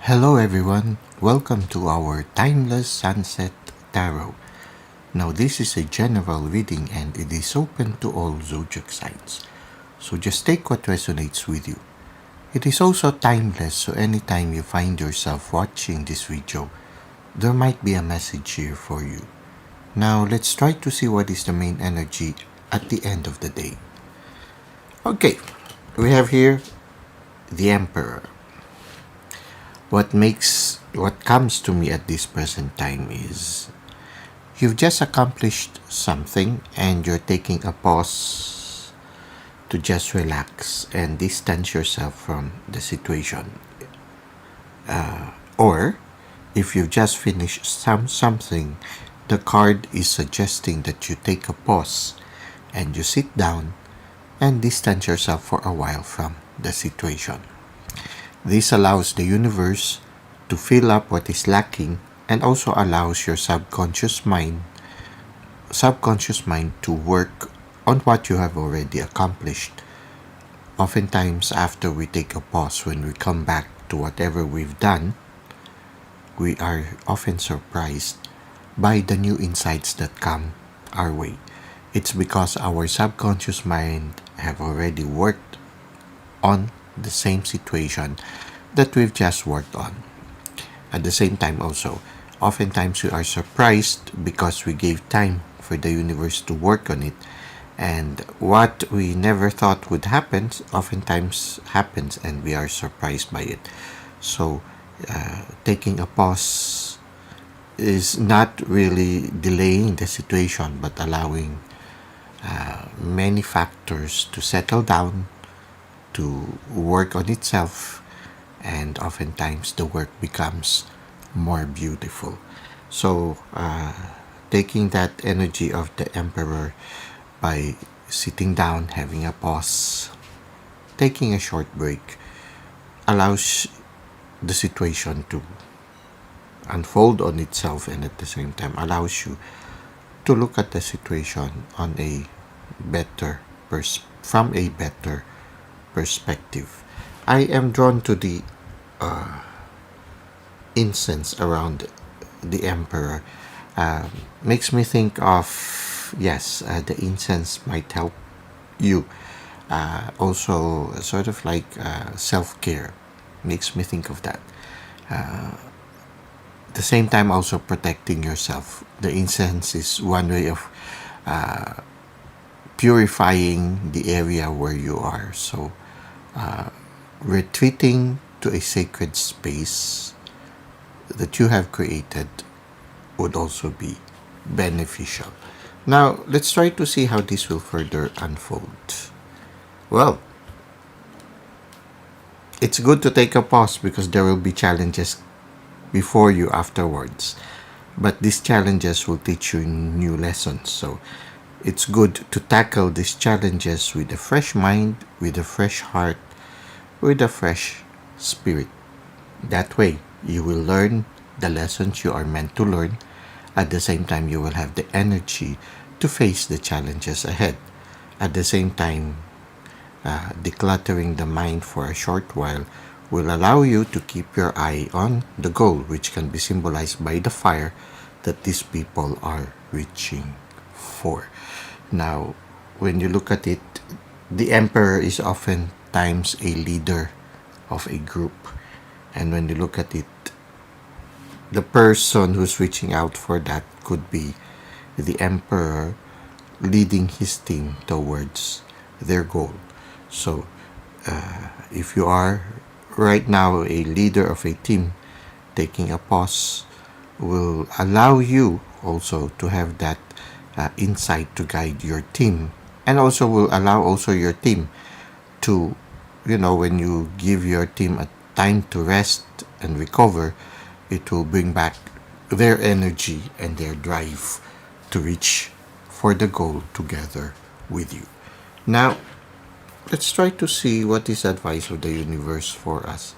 Hello everyone, welcome to our Timeless Sunset Tarot. Now this is a general reading and it is open to all zodiac signs. So just take what resonates with you. It is also timeless, so anytime you find yourself watching this video, there might be a message here for you. Now let's try to see what is the main energy at the end of the day. Okay, we have here the Emperor. What comes to me at this present time is you've just accomplished something and you're taking a pause to just relax and distance yourself from the situation. Or if you've just finished something, the card is suggesting that you take a pause and you sit down and distance yourself for a while from the situation. This allows the universe to fill up what is lacking and also allows your subconscious mind to work on what you have already accomplished. Oftentimes, after we take a pause, when we come back to whatever we've done, we are often surprised by the new insights that come our way. It's because our subconscious mind have already worked on the same situation that we've just worked on. At the same time also, oftentimes we are surprised because we gave time for the universe to work on it, and what we never thought would happen oftentimes happens and we are surprised by it. So taking a pause is not really delaying the situation but allowing many factors to settle down, to work on itself, and oftentimes the work becomes more beautiful. So taking that energy of the Emperor by sitting down, having a pause, taking a short break allows the situation to unfold on itself, and at the same time allows you to look at the situation on a better from a better perspective. I am drawn to the incense around the Emperor. Makes me think of, yes, the incense might help you. Also, sort of like self-care. Makes me think of that. At the same time, also protecting yourself. The incense is one way of purifying the area where you are. So retreating to a sacred space that you have created would also be beneficial. Now, let's try to see how this will further unfold. Well, it's good to take a pause because there will be challenges before you afterwards. But these challenges will teach you new lessons. So it's good to tackle these challenges with a fresh mind, with a fresh heart, with a fresh spirit. That way, you will learn the lessons you are meant to learn. At the same time, you will have the energy to face the challenges ahead. At the same time, decluttering the mind for a short while will allow you to keep your eye on the goal, which can be symbolized by the fire that these people are reaching for. Now, when you look at it, the Emperor is oftentimes a leader of a group. And when you look at it, the person who's reaching out for that could be the Emperor leading his team towards their goal. So, if you are right now a leader of a team, taking a pause will allow you also to have that insight to guide your team, and also will allow also your team to, when you give your team a time to rest and recover, it will bring back their energy and their drive to reach for the goal together with you. Now, let's try to see what is advice of the universe for us.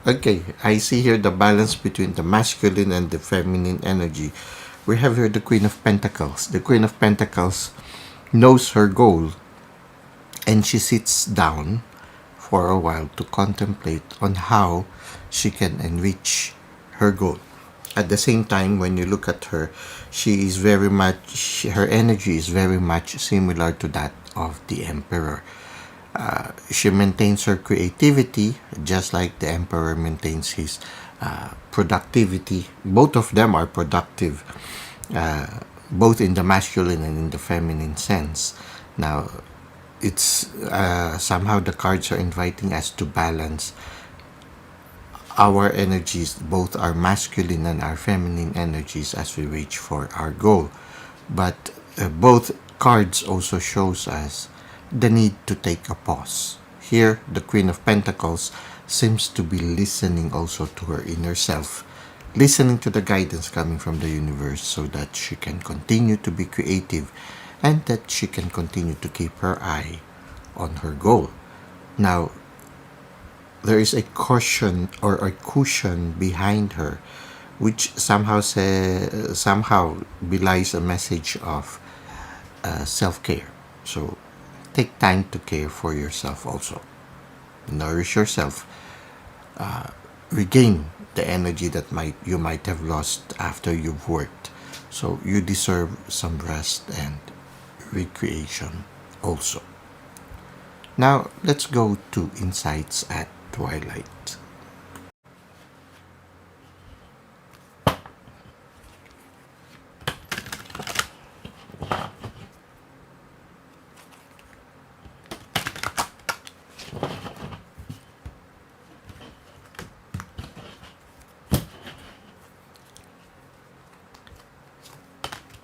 Okay, I see here the balance between the masculine and the feminine energy. We have here the Queen of Pentacles. The Queen of Pentacles knows her goal and she sits down for a while to contemplate on how she can enrich her goal. At the same time, when you look at her, she is very much, her energy is very much similar to that of the Emperor. She maintains her creativity just like the Emperor maintains his productivity. Both of them are productive, both in the masculine and in the feminine sense. Now, it's somehow the cards are inviting us to balance our energies, both our masculine and our feminine energies, as we reach for our goal. But both cards also shows us the need to take a pause. Here, the Queen of Pentacles seems to be listening also to her inner self, listening to the guidance coming from the universe so that she can continue to be creative and that she can continue to keep her eye on her goal. Now, there is a caution or a cushion behind her, which somehow belies a message of self-care. So take time to care for yourself also. Nourish yourself. Regain the energy that you might have lost after you've worked. So you deserve some rest and recreation also. Now let's go to insights at twilight.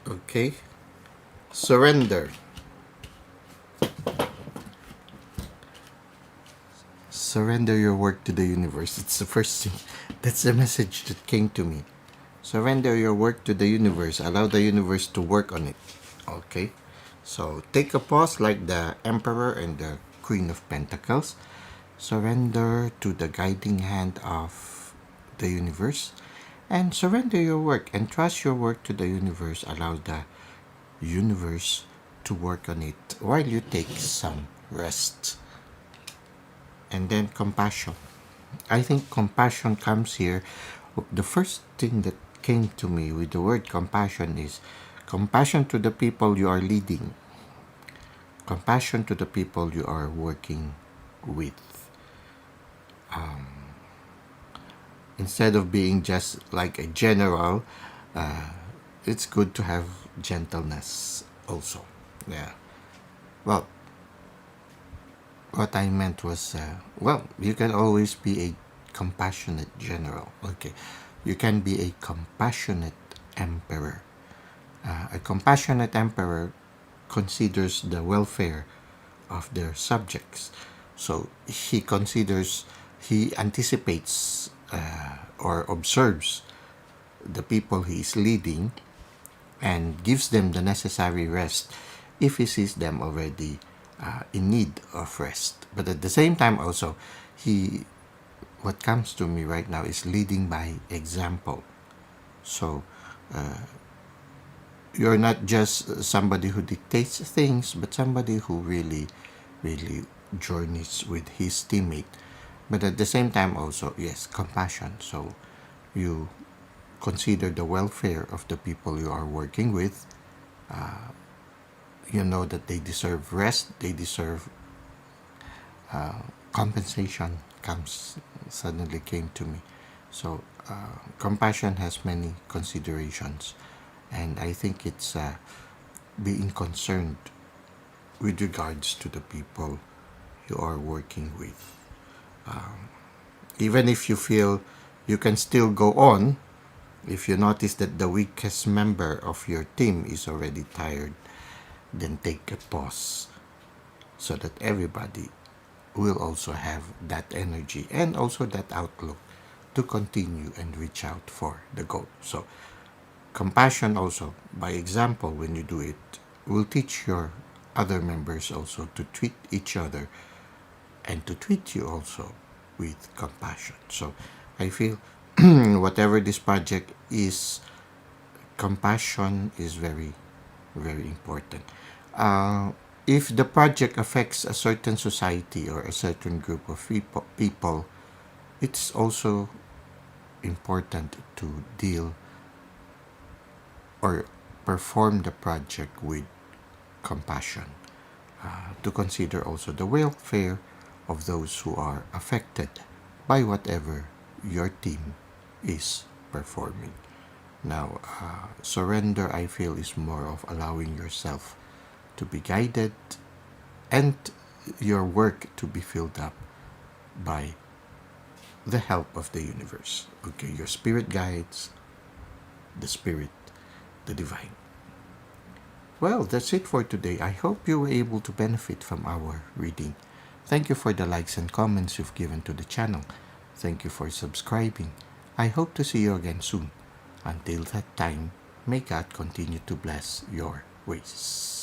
Okay. Surrender. Surrender your work to the universe. It's the first thing. That's the message that came to me. Surrender your work to the universe. Allow the universe to work on it. Okay? So take a pause like the Emperor and the Queen of Pentacles. Surrender to the guiding hand of the universe. And surrender your work and trust your work to the universe. Allow the universe to work on it while you take some rest. And then compassion. I think compassion comes here. The first thing that came to me with the word compassion is compassion to the people you are leading, compassion to the people you are working with. Instead of being just like a general, it's good to have gentleness also. Yeah. Well, what I meant was, you can always be a compassionate general. Okay. You can be a compassionate emperor. A compassionate emperor considers the welfare of their subjects. So he anticipates or observes the people he is leading and gives them the necessary rest if he sees them already in need of rest. But at the same time also, what comes to me right now is leading by example. So you're not just somebody who dictates things, but somebody who really, really journeys with his teammate. But at the same time also, yes, compassion. So you consider the welfare of the people you are working with. You know that they deserve rest, they deserve compensation suddenly came to me. So compassion has many considerations, and I think it's being concerned with regards to the people you are working with. Even if you feel you can still go on, if you notice that the weakest member of your team is already tired, then take a pause so that everybody will also have that energy and also that outlook to continue and reach out for the goal. So compassion also, by example, when you do it, will teach your other members also to treat each other and to treat you also with compassion. So I feel whatever this project is, compassion is very, very important. If the project affects a certain society or a certain group of people, it's also important to deal or perform the project with compassion, to consider also the welfare of those who are affected by whatever your team is performing. Now, surrender, I feel, is more of allowing yourself to be guided and your work to be filled up by the help of the universe. Okay, your spirit guides, the spirit, the divine. Well, that's it for today. I hope you were able to benefit from our reading. Thank you for the likes and comments you've given to the channel. Thank you for subscribing. I hope to see you again soon. Until that time, may God continue to bless your ways.